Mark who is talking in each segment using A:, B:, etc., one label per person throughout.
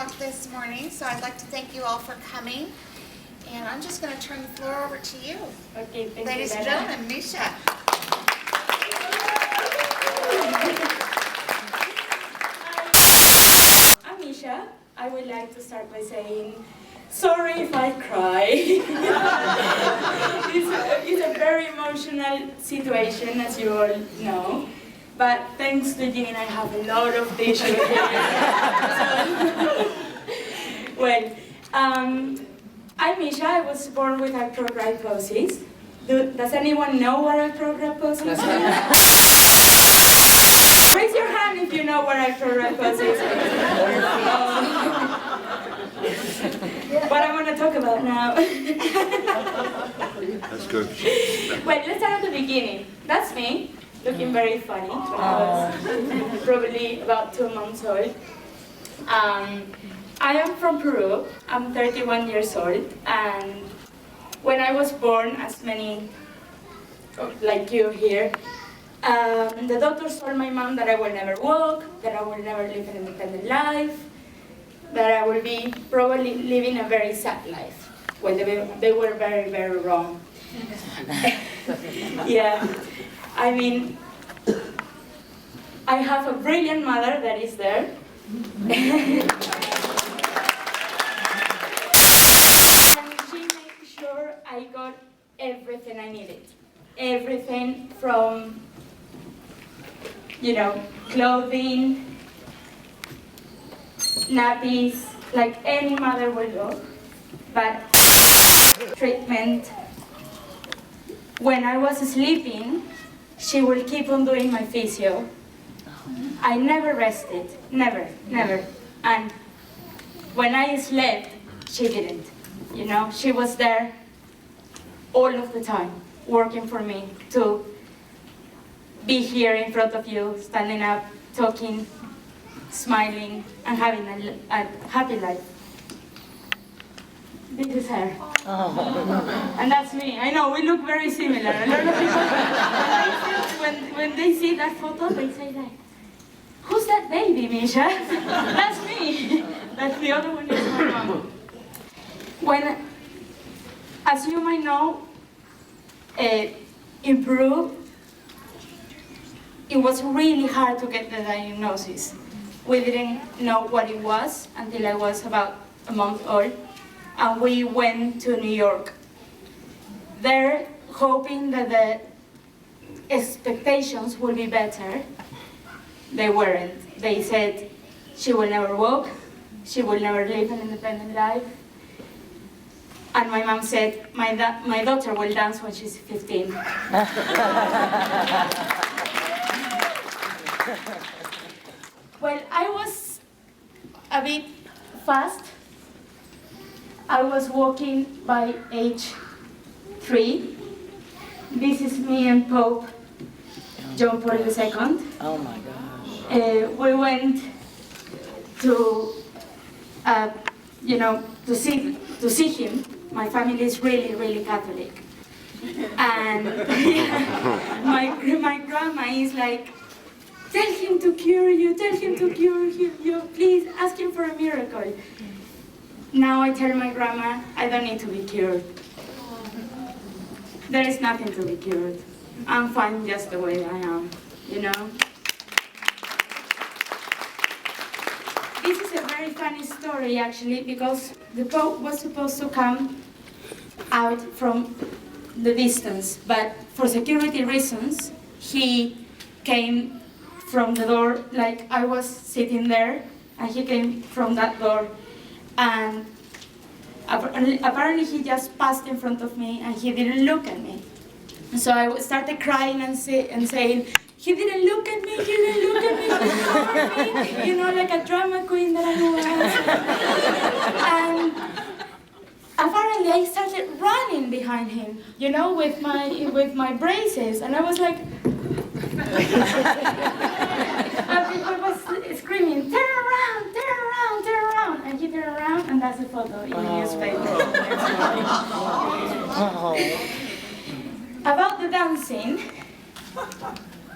A: talk this morning, so I'd like to thank you all for coming. And I'm just going to turn the floor over to you.
B: Okay, thank
A: Ladies
B: you,
A: and gentlemen, Misha.
B: I'm Misha. I would like to start by saying, sorry if I cry. It's a very emotional situation, as you all know. But thanks to Jean, I have a lot of tissues here. Well, I'm Misha. I was born with Arthrogryposis. Does anyone know what Arthrogryposis is? Raise your hand if you know what Arthrogryposis is. What I'm going to talk about now.
C: That's good.
B: Well, let's start at the beginning. That's me, looking very funny when I was probably about 2 months old. I am from Peru. I'm 31 years old, and when I was born, as many like you here, the doctors told my mom that I will never walk, that I will never live an independent life, that I will be probably living a very sad life. Well, they were very, very wrong. Yeah, I mean, I have a brilliant mother that is there. And she made sure I got everything I needed. Everything from, clothing, nappies, like any mother will do. But treatment, when I was sleeping, she will keep on doing my physio. I never rested, never. And when I slept, she didn't. She was there all of the time, working for me to be here in front of you, standing up, talking, smiling, and having a happy life. This is her. Oh. And that's me. I know, we look very similar. A lot of people, when they see that photo, they say like, who's that baby, Misha? That's me. That's the other one is my mom. As you might know, in Peru, it was really hard to get the diagnosis. We didn't know what it was until I was about a month old, and we went to New York. There, hoping that the expectations would be better, they weren't. They said she will never walk, she will never live an independent life. And my mom said, my daughter will dance when she's 15. Well, I was a bit fast. I was walking by age 3. This is me and Pope John Paul II.
D: Oh my gosh.
B: We went to, to see him. My family is really, really Catholic. And my grandma is like, tell him to cure you, please ask him for a miracle. Now I tell my grandma, I don't need to be cured. There is nothing to be cured. I'm fine just the way I am, This is a very funny story actually, because the Pope was supposed to come out from the distance, but for security reasons, he came from the door, like I was sitting there, and he came from that door, and apparently he just passed in front of me, and he didn't look at me. So I started crying and saying, he didn't look at me, he ignored me, like a drama queen that I was. And apparently I started running behind him, with my braces, and I was like, and people was screaming, turn around, and he turned around, and that's a photo in the newspaper. About the dancing,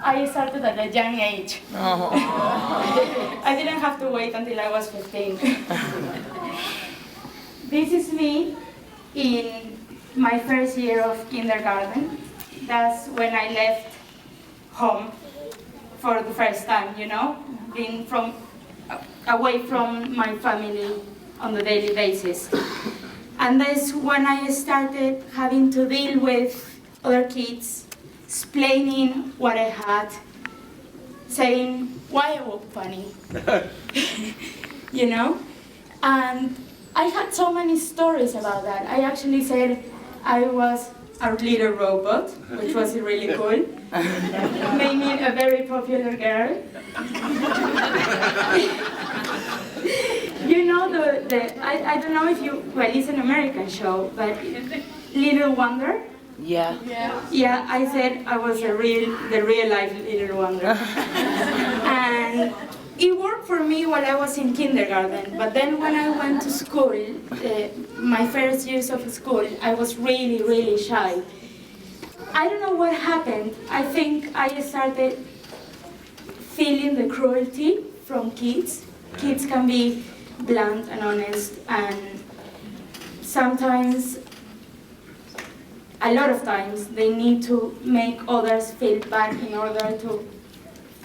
B: I started at a young age. I didn't have to wait until I was 15. This is me in my first year of kindergarten. That's when I left home for the first time, you know, being away from my family on a daily basis. And that's when I started having to deal with other kids, explaining what I had, saying why I walk funny, you know? And I had so many stories about that. I actually said I was a little robot, which was really cool. Made me a very popular girl. You know, I don't know if it's an American show, but Little Wonder?
C: Yeah.
B: Yeah, I said I was the real life Little Wonder. And it worked for me while I was in kindergarten, but then when I went to school, my first years of school, I was really, really shy. I don't know what happened. I think I started feeling the cruelty from kids. Kids can be blunt and honest, and sometimes, a lot of times, they need to make others feel bad in order to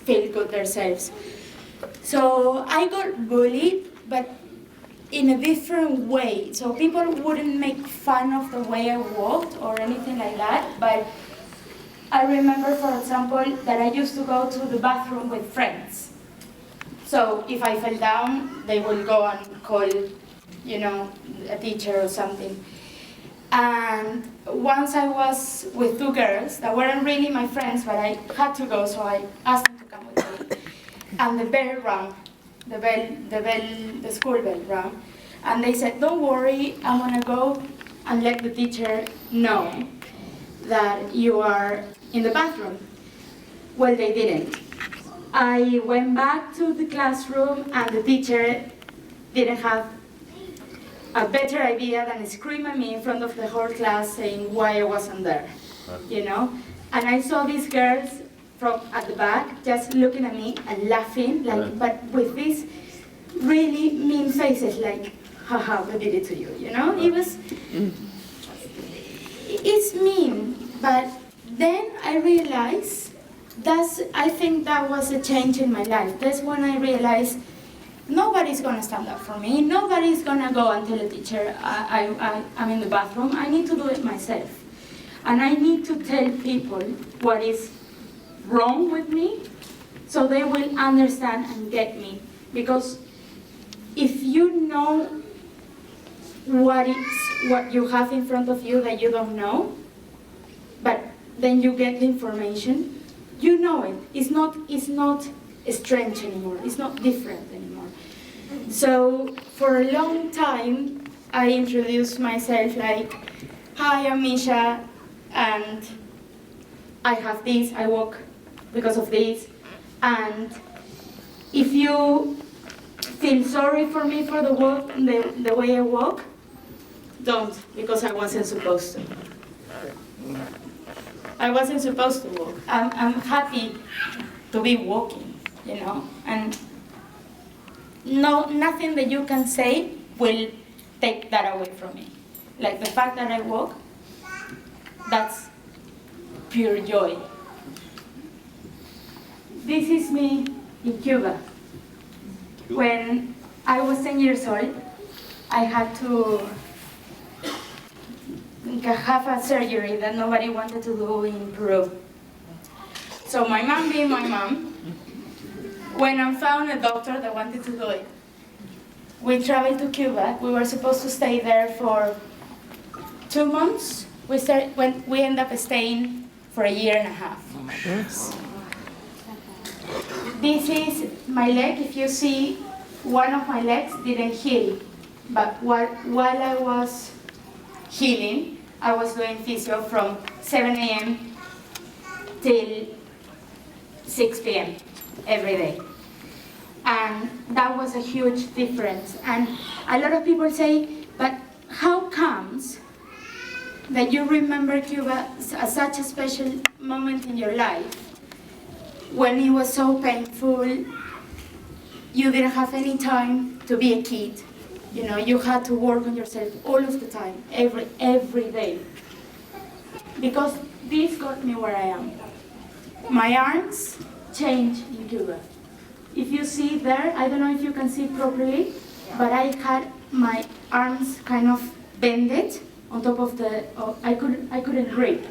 B: feel good themselves. So I got bullied, but in a different way. So people wouldn't make fun of the way I walked or anything like that, but I remember, for example, that I used to go to the bathroom with friends. So if I fell down, they would go and call, you know, a teacher or something. And once I was with two girls that weren't really my friends, but I had to go, so I asked them to come with me. And the bell rang, the school bell rang. And they said, don't worry, I'm gonna go and let the teacher know that you are in the bathroom. Well, they didn't. I went back to the classroom and the teacher didn't have a better idea than scream at me in front of the whole class saying why I wasn't there, you know? And I saw these girls from at the back just looking at me and laughing, like, but with these really mean faces, like, haha, we did it to you, you know? It was, it's mean, but then I realized I think that was a change in my life. That's when I realized nobody's gonna stand up for me. Nobody's gonna go and tell a teacher I'm in the bathroom. I need to do it myself. And I need to tell people what is wrong with me so they will understand and get me. Because if you know what you have in front of you that you don't know, but then you get the information, you know it. It's not strange anymore. It's not different anymore. So for a long time, I introduced myself like, hi, I'm Misha, and I have this, I walk because of this. And if you feel sorry for me for the walk, the way I walk, don't, because I wasn't supposed to. I wasn't supposed to walk. I'm happy to be walking, you know, and nothing that you can say will take that away from me. Like the fact that I walk, that's pure joy. This is me in Cuba. When I was 10 years old, I had to have a surgery that nobody wanted to do in Peru. So my mom, being my mom, went and found a doctor that wanted to do it. We traveled to Cuba. We were supposed to stay there for 2 months. We ended up staying for a year and a half.
C: Oh my goodness.
B: This is my leg. If you see, one of my legs didn't heal. But while I was healing, I was doing physio from 7 a.m. till 6 p.m. every day. And that was a huge difference. And a lot of people say, but how comes that you remember Cuba as such a special moment in your life, when it was so painful, you didn't have any time to be a kid. You know, you had to work on yourself all of the time, every day. Because this got me where I am. My arms changed in Cuba. If you see there, I don't know if you can see properly, but I had my arms kind of bended on top of the, I couldn't grip,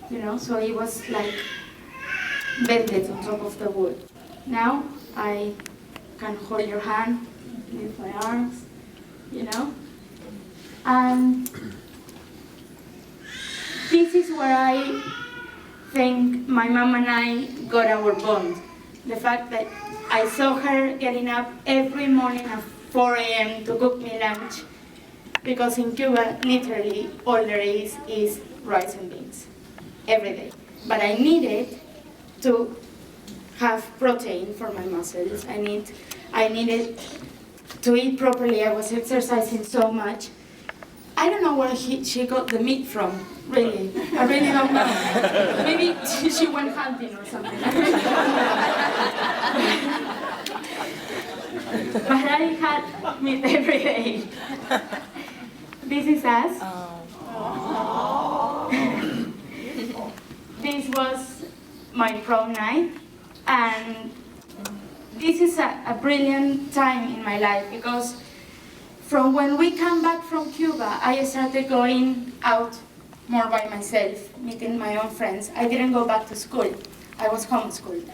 B: you know, so it was like bended on top of the wood. Now I can hold your hand, lift my arms, you know, and this is where I think my mom and I got our bond. The fact that I saw her getting up every morning at 4 a.m. to cook me lunch, because in Cuba, literally, all there is rice and beans, every day. But I needed to have protein for my muscles. I needed to eat properly. I was exercising so much. I don't know where she got the meat from, really. I really don't know. Maybe she went hunting or something. But I had meat every day. This is us. This was my prom night, and this is a brilliant time in my life, because from when we come back from Cuba, I started going out more by myself, meeting my own friends. I didn't go back to school. I was homeschooled.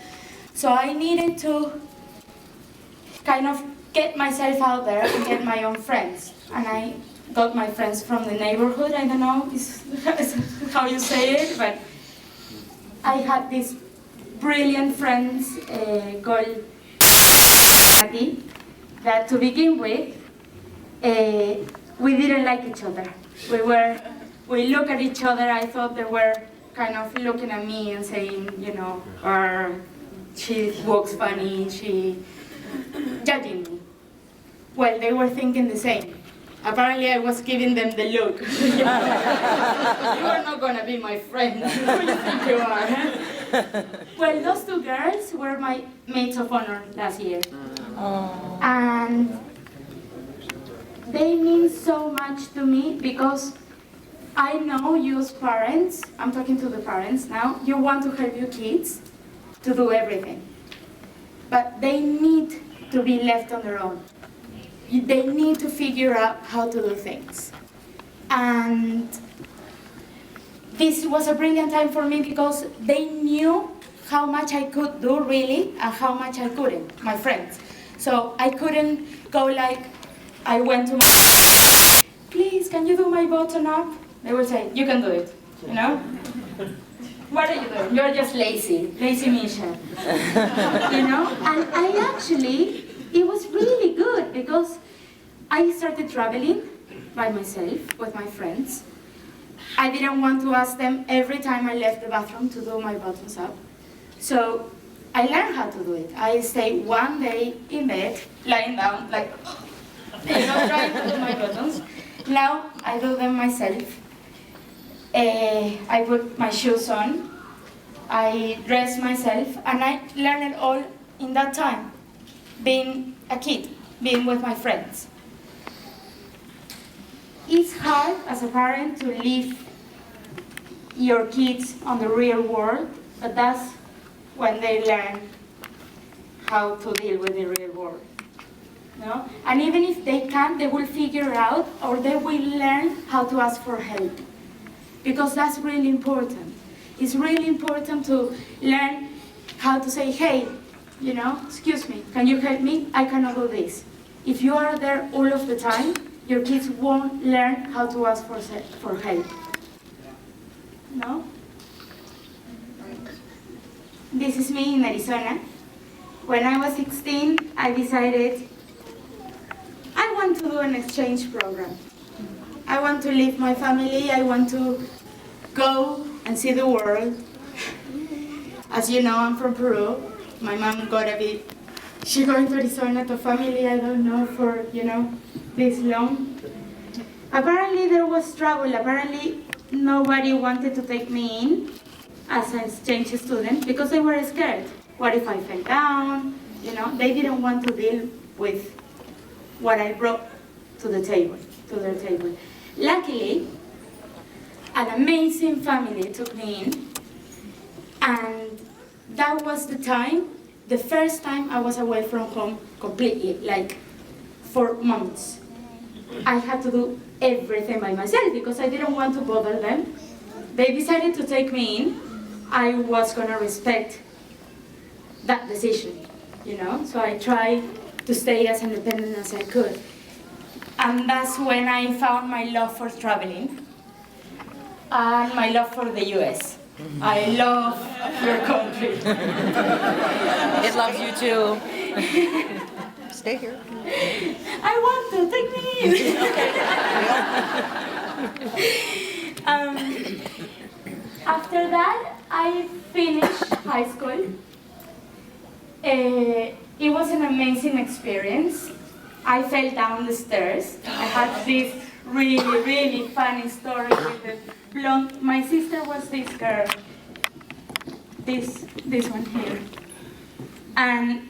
B: So I needed to kind of get myself out there and get my own friends. And I got my friends from the neighborhood. I don't know is how you say it, but I had these brilliant friends called Patty, that to begin with, we didn't like each other. We looked at each other. I thought they were kind of looking at me and saying, you know, she walks funny, she judging me. Well, they were thinking the same. Apparently, I was giving them the look. You are not gonna be my friend. Who do you think you are? Well, those two girls were my maids of honor last year. And they mean so much to me, because I know you as parents, I'm talking to the parents now, you want to help your kids to do everything. But they need to be left on their own. They need to figure out how to do things. And this was a brilliant time for me, because they knew how much I could do really and how much I couldn't, my friends. So I couldn't go like, I went to my, please, can you do my button up? They would say, you can do it, you know? What are you doing? You're just lazy Misha. You know? And I actually, it was really good, because I started traveling by myself with my friends. I didn't want to ask them every time I left the bathroom to do my buttons up. So I learned how to do it. I stayed one day in bed, lying down, like, you know, trying to do my buttons. Now I do them myself. I put my shoes on, I dress myself, and I learned it all in that time, being a kid, being with my friends. It's hard as a parent to leave your kids on the real world, but that's when they learn how to deal with the real world. No? And even if they can't, they will figure out, or they will learn how to ask for help. Because that's really important. It's really important to learn how to say, hey, you know, excuse me, can you help me? I cannot do this. If you are there all of the time, your kids won't learn how to ask for help. No? This is me in Arizona. When I was 16, I decided I want to do an exchange program. I want to leave my family. I want to go and see the world. As you know, I'm from Peru. My mom got a bit, she going to Arizona to family, I don't know, for, you know, this long. Apparently there was trouble. Apparently nobody wanted to take me in as an exchange student because they were scared. What if I fell down? You know, they didn't want to deal with what I brought to their table. Luckily, an amazing family took me in, and that was the first time I was away from home completely, like for months. I had to do everything by myself because I didn't want to bother them. They decided to take me in. I was gonna respect that decision, you know? So I tried to stay as independent as I could. And that's when I found my love for traveling and my love for the US. I love your country.
C: It loves you too. Stay here.
B: I want to, take me in. After that, I finished high school. It was an amazing experience. I fell down the stairs. I had this really, really funny story with the blonde. My sister was this girl, this one here. And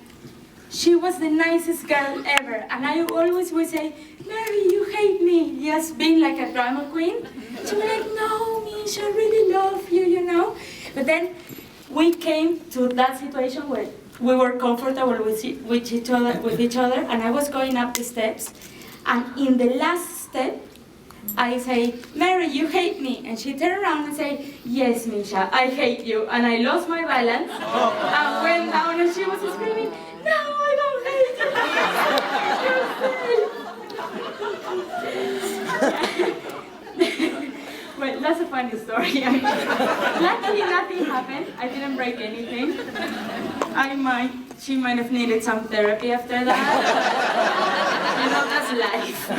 B: she was the nicest girl ever. And I always would say, Mary, you hate me. Just being like a drama queen. She was like, no, Misha, I really love you, you know? But then we came to that situation where we were comfortable with each other, and I was going up the steps, and in the last step, I say, Mary, you hate me. And she turned around and said, yes, Misha, I hate you. And I lost my balance and went down, and she was screaming, no, I don't hate you. Well, that's a funny story. Luckily, nothing happened. I didn't break anything. She might have needed some therapy after that. You know, that's life.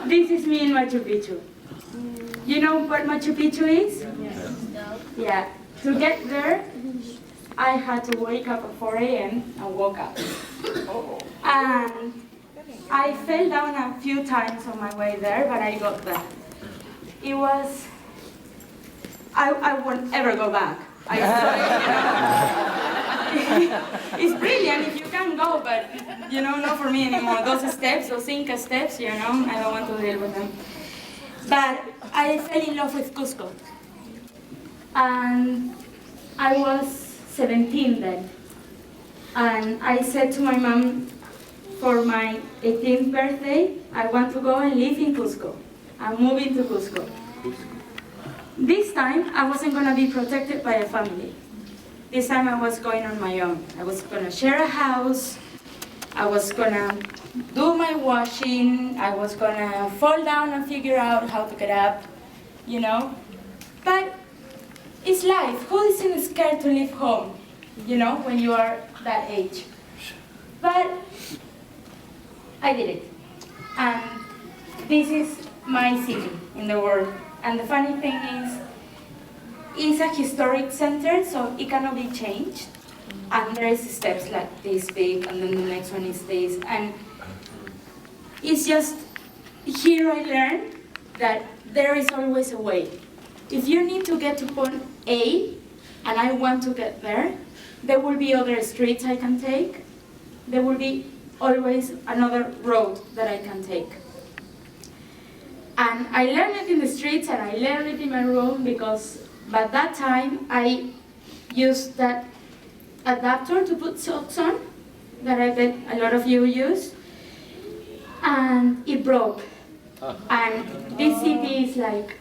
B: This is me in Machu Picchu. You know what Machu Picchu is? Yes. Yeah. To get there, I had to wake up at 4 a.m. and woke up. And I fell down a few times on my way there, but I got there. It was, I won't ever go back. I swear, you know. It's brilliant if you can go, but, you know, not for me anymore. Those steps, those Inca steps, you know, I don't want to deal with them. But I fell in love with Cusco. And I was 17 then. And I said to my mom, for my 18th birthday, I want to go and live in Cusco. I'm moving to Cusco. This time, I wasn't going to be protected by a family. This time, I was going on my own. I was going to share a house. I was going to do my washing. I was going to fall down and figure out how to get up, you know. But it's life. Who isn't scared to leave home, you know, when you are that age? But I did it. And this is my city in the world. And the funny thing is, it's a historic center, so it cannot be changed. And there is steps like this big, and then the next one is this. And it's just, here I learned that there is always a way. If you need to get to point A, and I want to get there, there will be other streets I can take. There will be always another road that I can take. And I learned it in the streets, and I learned it in my room, because by that time I used that adapter to put socks on, that I bet a lot of you use, and it broke. And this city is like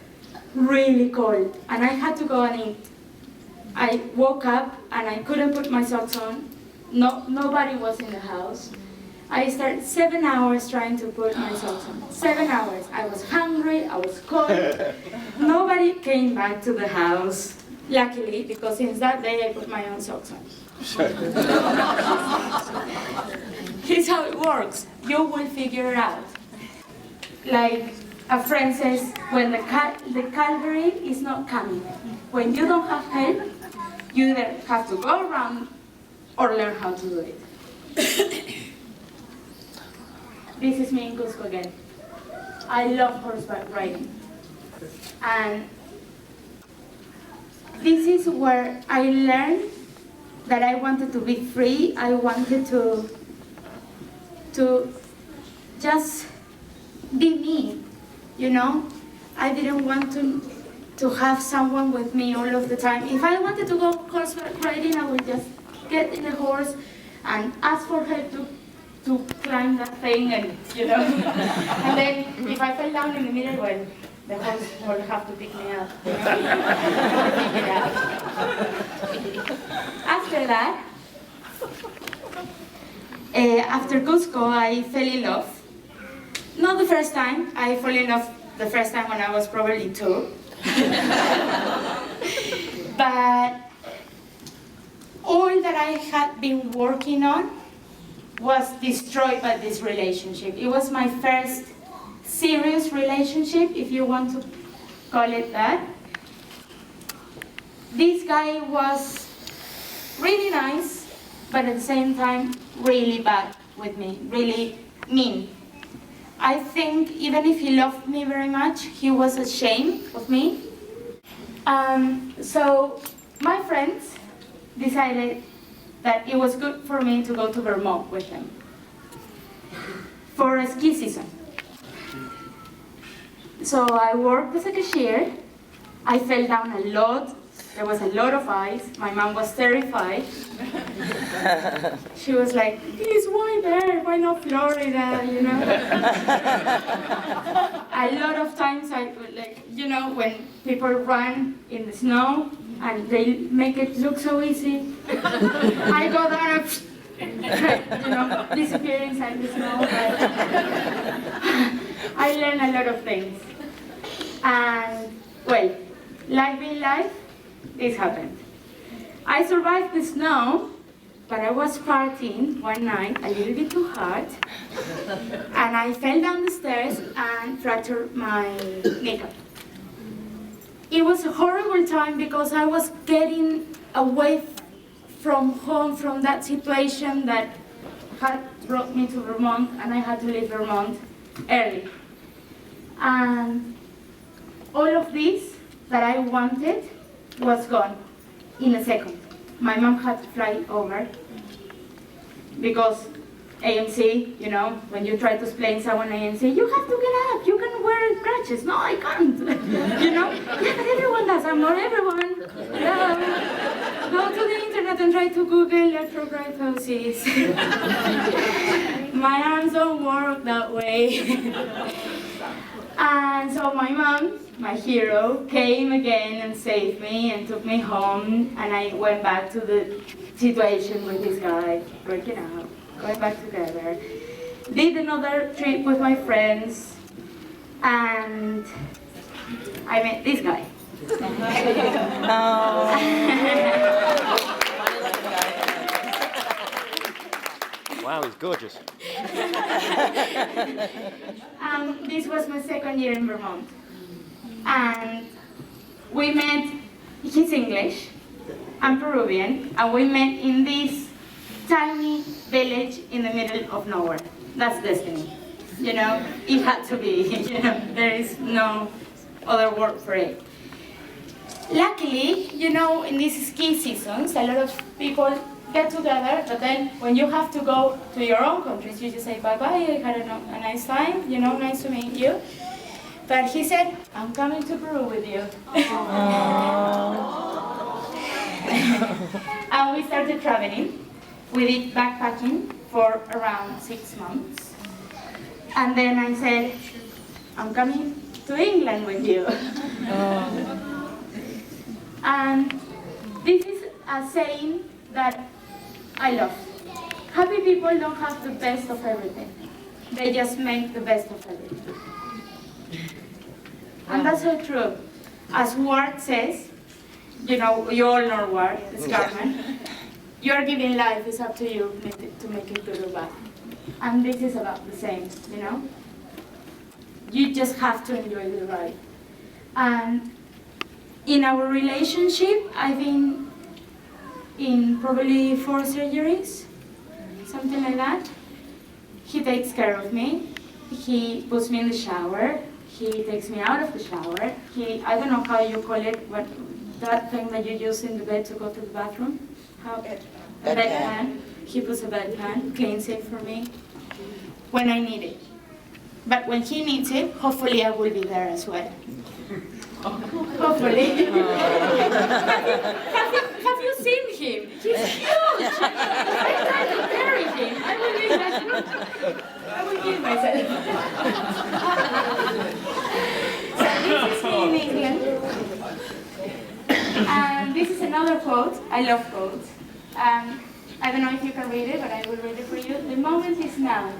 B: really cold, and I had to go and eat. I woke up and I couldn't put my socks on. Nobody was in the house. I started 7 hours trying to put my socks on. 7 hours. I was hungry, I was cold. Nobody came back to the house, luckily, because since that day I put my own socks on. Here's how it works. You will figure it out. Like a friend says, when the cavalry is not coming, when you don't have help, you either have to go around or learn how to do it. This is me in Cusco again. I love horseback riding. And this is where I learned that I wanted to be free. I wanted to just be me, you know? I didn't want to have someone with me all of the time. If I wanted to go horseback riding, I would just get in a horse and ask for her to climb that thing, and you know. And then if I fell down in the middle, well, the horse will have to pick me up. You know? Pick it up. After that, after Cusco, I fell in love. Not the first time. I fell in love the first time when I was probably 2. But all that I had been working on was destroyed by this relationship. It was my first serious relationship, if you want to call it that. This guy was really nice, but at the same time, really bad with me, really mean. I think even if he loved me very much, he was ashamed of me. So my friends decided that it was good for me to go to Vermont with him for a ski season. So I worked as a cashier. I fell down a lot. There was a lot of ice. My mom was terrified. She was like, please, why there? Why not Florida, you know? A lot of times I would, like, you know, when people run in the snow and they make it look so easy, I go down and, you know, disappear inside the snow. I learned a lot of things. And, well, life being life, this happened. I survived the snow, but I was partying one night a little bit too hard, and I fell down the stairs and fractured my kneecap. It was a horrible time because I was getting away from home, from that situation that had brought me to Vermont, and I had to leave Vermont early. And all of this that I wanted was gone in a second. My mom had to fly over because AMC, you know, when you try to explain someone AMC, you have to get up, you can wear crutches. No, I can't. You know? Yeah, but everyone does. I'm not everyone. Go to the internet and try to Google arthrogryposis. My arms don't work that way. And so my mom, my hero, came again and saved me and took me home, and I went back to the situation with this guy, breaking up, going back together. Did another trip with my friends, and I met this guy.
D: Wow, he's gorgeous.
B: This was my second year in Vermont. And we met, he's English, I'm Peruvian, and we met in this tiny village in the middle of nowhere. That's destiny. You know, it had to be, you know, there is no other word for it. Luckily, you know, in these ski seasons, a lot of people get together, but then when you have to go to your own countries, you just say bye-bye, I had a nice time, you know, nice to meet you. But he said, I'm coming to Peru with you. And we started traveling. We did backpacking for around 6 months. And then I said, I'm coming to England with you. And this is a saying that I love. Happy people don't have the best of everything. They just make the best of everything. And that's so true. As Ward says, you know, you all know Ward, the Scarman. You're giving life, it's up to you to make it good or bad. And this is about the same, you know? You just have to enjoy the ride. And in our relationship, I've been in probably 4 surgeries, something like that. He takes care of me. He puts me in the shower. He takes me out of the shower. I don't know how you call it, but that thing that you use in the bed to go to the bathroom. How? A bedpan. He puts a bedpan, cleans it for me when I need it. But when he needs it, hopefully I will be there as well. Hopefully. Have you seen him? He's huge. I try to carry him. I will give myself. So this is me in England. And this is another quote. I love quotes. I don't know if you can read it, but I will read it for you. The moment is now.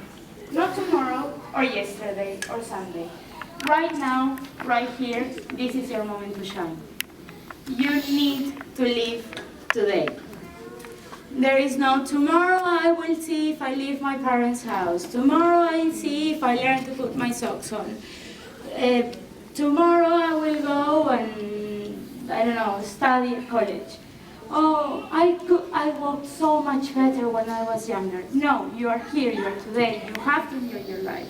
B: Not tomorrow, or yesterday, or Sunday. Right now, right here, this is your moment to shine. You need to live today. There is no tomorrow I will see if I leave my parents' house. Tomorrow I see if I learn to put my socks on. Tomorrow I will go and, I don't know, study at college. Oh, I walked so much better when I was younger. No, you are here, you are today. You have to enjoy your life.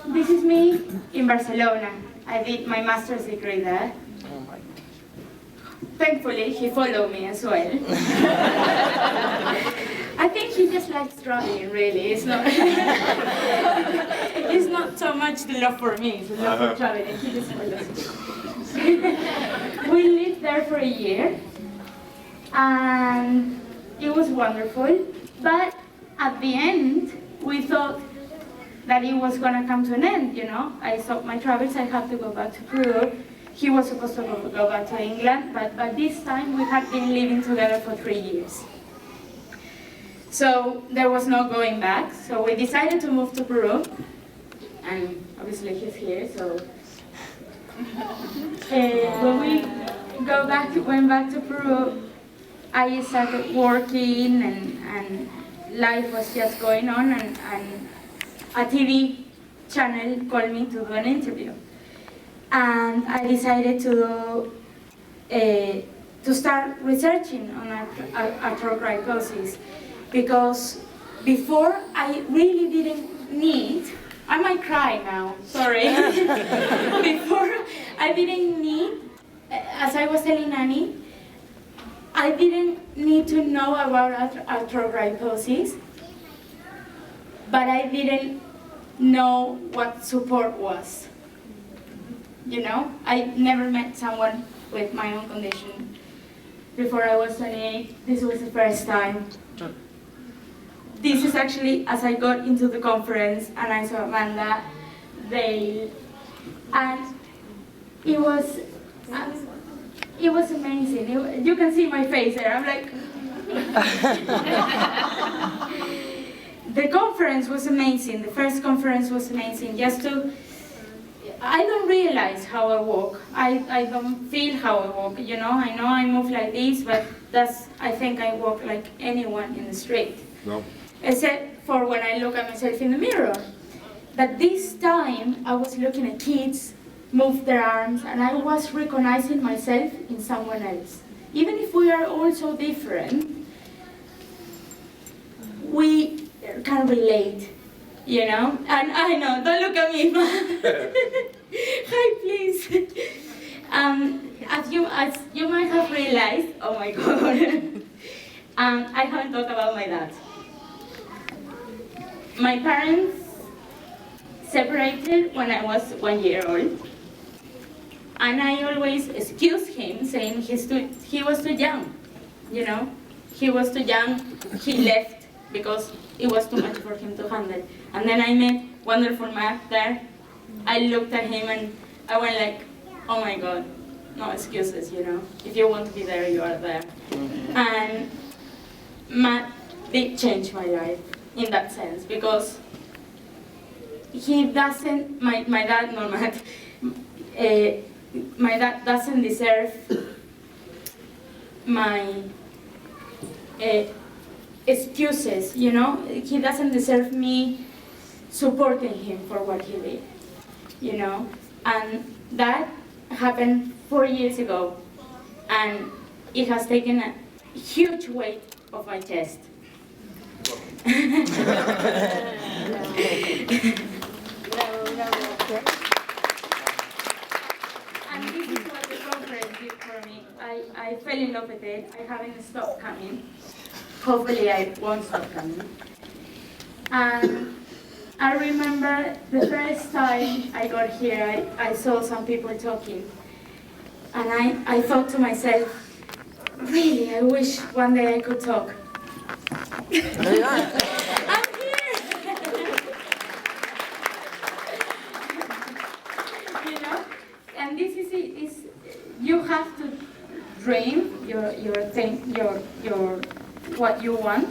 B: This is me in Barcelona. I did my master's degree there. Thankfully, he followed me as well. I think he just likes traveling, really. It's not, it's not so much the love for me, it's the love for traveling. He just follows me. We lived there for a year, and it was wonderful. But at the end, we thought that it was going to come to an end, you know. I stopped my travels, I had to go back to Peru. He was supposed to go back to England, but by this time we had been living together for 3 years. So there was no going back, so we decided to move to Peru, and obviously he's here, so when we went back to Peru, I started working and life was just going on, and a TV channel called me to do an interview. And I decided to start researching on arthrogryposis, because before I really didn't need, I might cry now, sorry. Before I didn't need, as I was telling Annie, I didn't need to know about arthrogryposis, but I didn't know what support was. You know, I never met someone with my own condition. Before I was 28, this was the first time. This is actually as I got into the conference and I saw Amanda, Dale, and it was amazing. You can see my face there. I'm like, the conference was amazing. The first conference was amazing. I don't realize how I walk. I don't feel how I walk, you know. I know I move like this, but I think I walk like anyone in the street.
D: No.
B: Except for when I look at myself in the mirror. But this time, I was looking at kids move their arms, and I was recognizing myself in someone else. Even if we are all so different, we can relate. You know, and I know, don't look at me, Mom. Hi, please. As you might have realized, oh my God, I haven't talked about my dad. My parents separated when I was 1 year old, and I always excused him, saying he was too young. You know, he was too young. He left because it was too much for him to handle. And then I met wonderful Matt there. I looked at him and I went like, oh my God, no excuses, you know. If you want to be there, you are there. And Matt did change my life in that sense, because he doesn't, my dad, no Matt, my dad doesn't deserve my excuses, you know. He doesn't deserve me supporting him for what he did, you know. And that happened 4 years ago, and it has taken a huge weight off my chest. And this is what the conference love it. I haven't stopped coming. Hopefully I won't stop coming. And I remember the first time I got here, I saw some people talking. And I thought to myself, really, I wish one day I could talk.
C: There you are.
B: I'm here! You know? And this is it. You have to dream your thing, your what you want,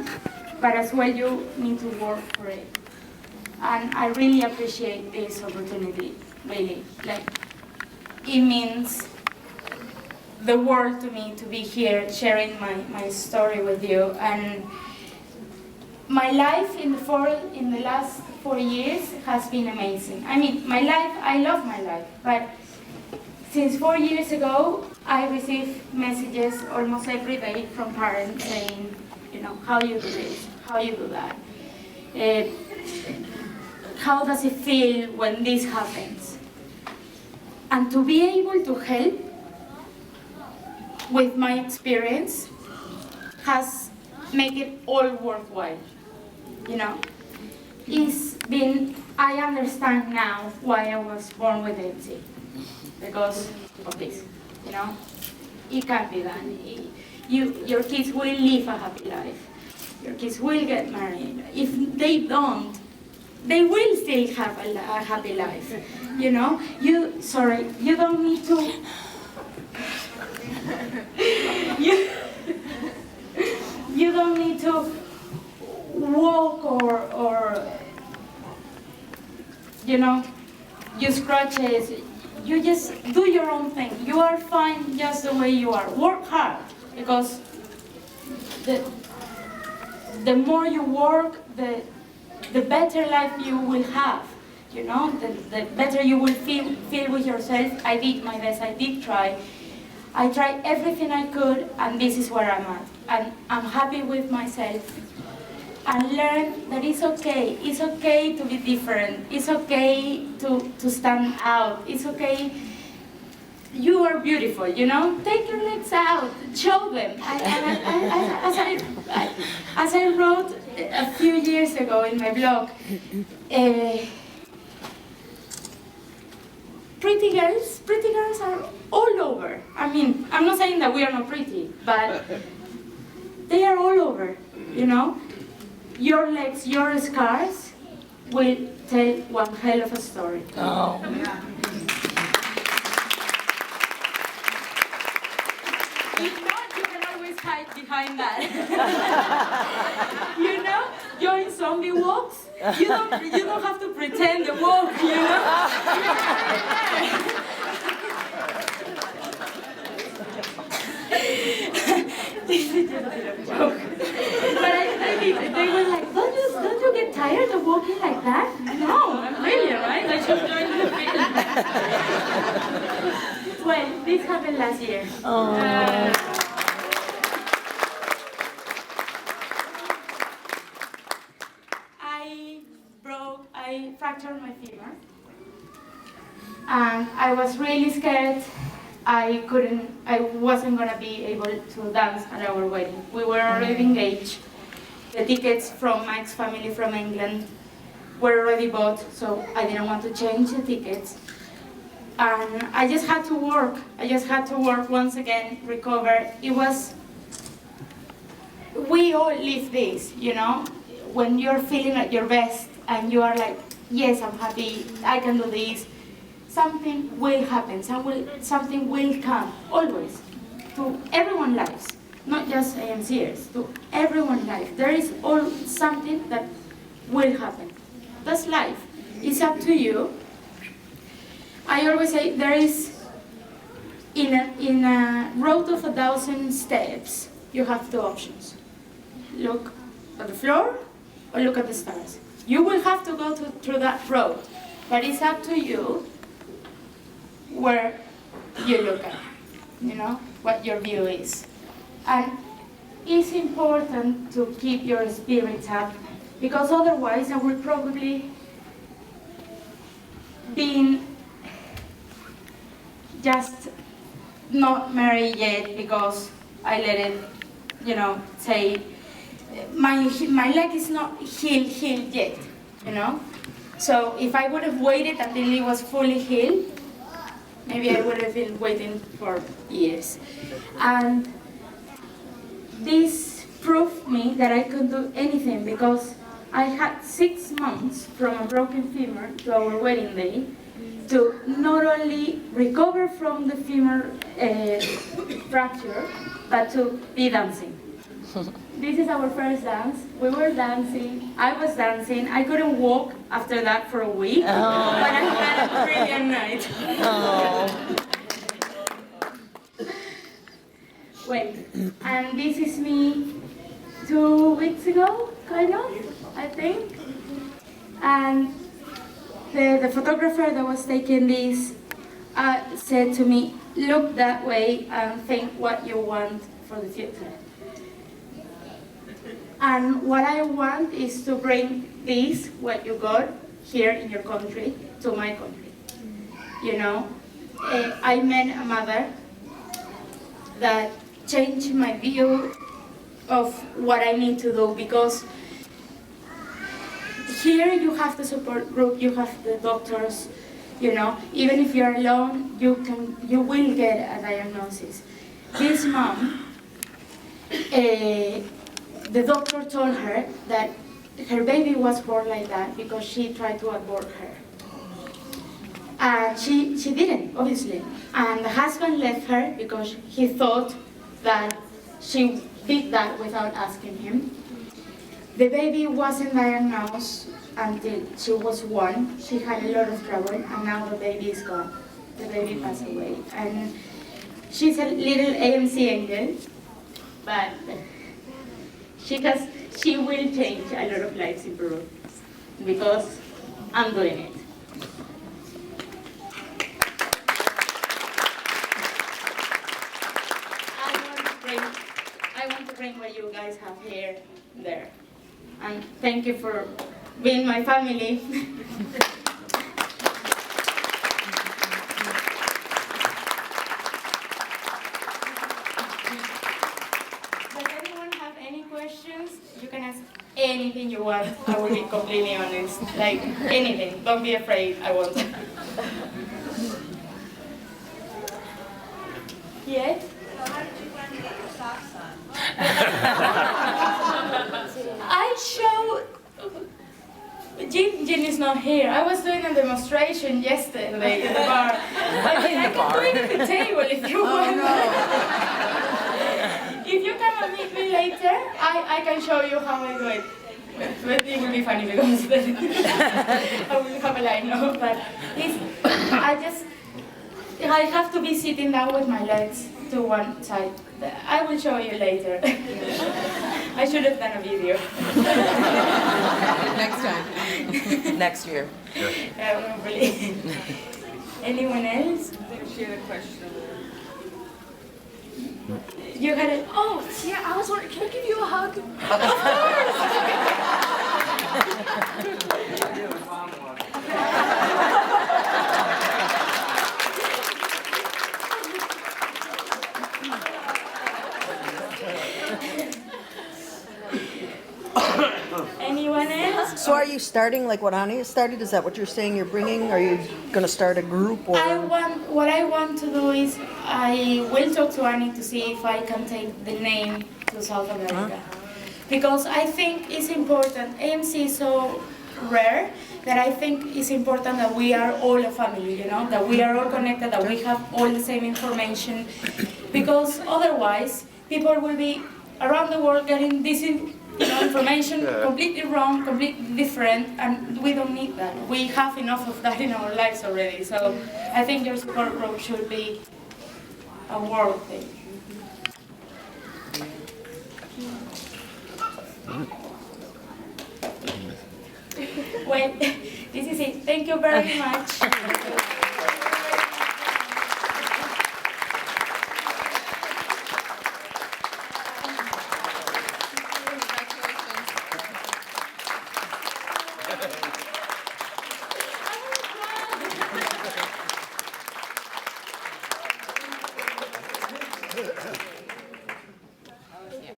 B: but as well you need to work for it. And I really appreciate this opportunity, really. Like, it means the world to me to be here sharing my story with you. And my life in the last 4 years has been amazing. I mean, my life, I love my life, but since 4 years ago, I receive messages almost every day from parents saying, you know, how you do this, how you do that. How does it feel when this happens? And to be able to help with my experience has made it all worthwhile. You know, I understand now why I was born with AMC, because of this. You know, it can be done. Your kids will live a happy life. Your kids will get married. If they don't, they will still have a happy life. You know, you don't need to. You don't need to walk or you know, use crutches. You just do your own thing. You are fine just the way you are. Work hard, because the more you work, the better life you will have. You know, the better you will feel with yourself. I did my best. I did try. I tried everything I could, and this is where I'm at. And I'm happy with myself. And learn that it's okay. It's okay to be different. It's okay to stand out. It's okay. You are beautiful, you know? Take your legs out. Show them. As I wrote a few years ago in my blog, pretty girls are all over. I mean, I'm not saying that we are not pretty, but they are all over, you know? Your legs, your scars will tell one hell of a story.
C: Oh.
B: If not, you can always hide behind that. You know, join zombie walks. You don't have to pretend to walk. You know. This is just a bit of a joke. But they were like, don't you get tired of walking like that? No, I'm brilliant, right? I should join the film. Well, this happened last year. I fractured my femur. And I was really scared. I wasn't gonna be able to dance at our wedding. We were already engaged. The tickets from Mike's family from England were already bought, so I didn't want to change the tickets. And I just had to work. I just had to work once again, recover. We all live this, you know? When you're feeling at your best and you are like, yes, I'm happy, I can do this, something will happen, something will come, always, to everyone's lives, not just AMCers, to everyone's life. There is something that will happen. That's life. It's up to you. I always say there is, in a road of 1,000 steps, you have two options. Look at the floor or look at the stars. You will have to go through that road, but it's up to you where you look at, you know, what your view is. And it's important to keep your spirits up, because otherwise I will probably be just not married yet, because I let it, say, my leg is not healed yet, So if I would have waited until it was fully healed, maybe I would have been waiting for years. And this proved me that I could do anything, because I had 6 months from a broken femur to our wedding day to not only recover from the femur fracture, but to be dancing. This is our first dance. We were dancing, I was dancing. I couldn't walk after that for a week, but I had a brilliant night. Wait, and this is me 2 weeks ago, kind of, I think. And the photographer that was taking this said to me, look that way and think what you want for the future. And what I want is to bring this, what you got here in your country, to my country. I met a mother that changed my view of what I need to do, because here you have the support group, you have the doctors, even if you're alone, you will get a diagnosis. This mom, the doctor told her that her baby was born like that because she tried to abort her. And she didn't, obviously. And the husband left her because he thought that she did that without asking him. The baby wasn't diagnosed until she was 1. She had a lot of trouble, and now the baby is gone. The baby passed away. And she's a little AMC angel, but she will change a lot of lives in Peru, because I'm doing it. I want to bring what you guys have here, there. And thank you for being my family. Does anyone have any questions? You can ask anything you want. I will be completely honest. Like anything. Don't be afraid. I won't. Yes?
E: How did you learn to get your socks on?
B: I showed. Jin is not here. I was doing a demonstration yesterday at the bar. I can do it at the table if you want. If you come and meet me later, I can show you how I do it. But it will be funny because I will have a line now. But I have to be sitting down with my legs to one side. I will show you later. I should have done a video.
C: Next time. Next year.
B: Really. Anyone else?
E: She had a question.
B: You had it.
E: Oh, yeah, I was wondering, can I give you a hug?
B: Anyone else?
C: So are you starting like what Ani started? Is that what you're saying you're bringing? Are you going to start a group? Or?
B: What I want to do is I will talk to Annie to see if I can take the name to South America. Because I think it's important. AMC is so rare that I think it's important that we are all a family, that we are all connected, that we have all the same information. Because otherwise, people will be around the world getting this information completely wrong, completely different, and we don't need that. We have enough of that in our lives already. So I think your support group should be a world thing. Well, this is it. Thank you very much.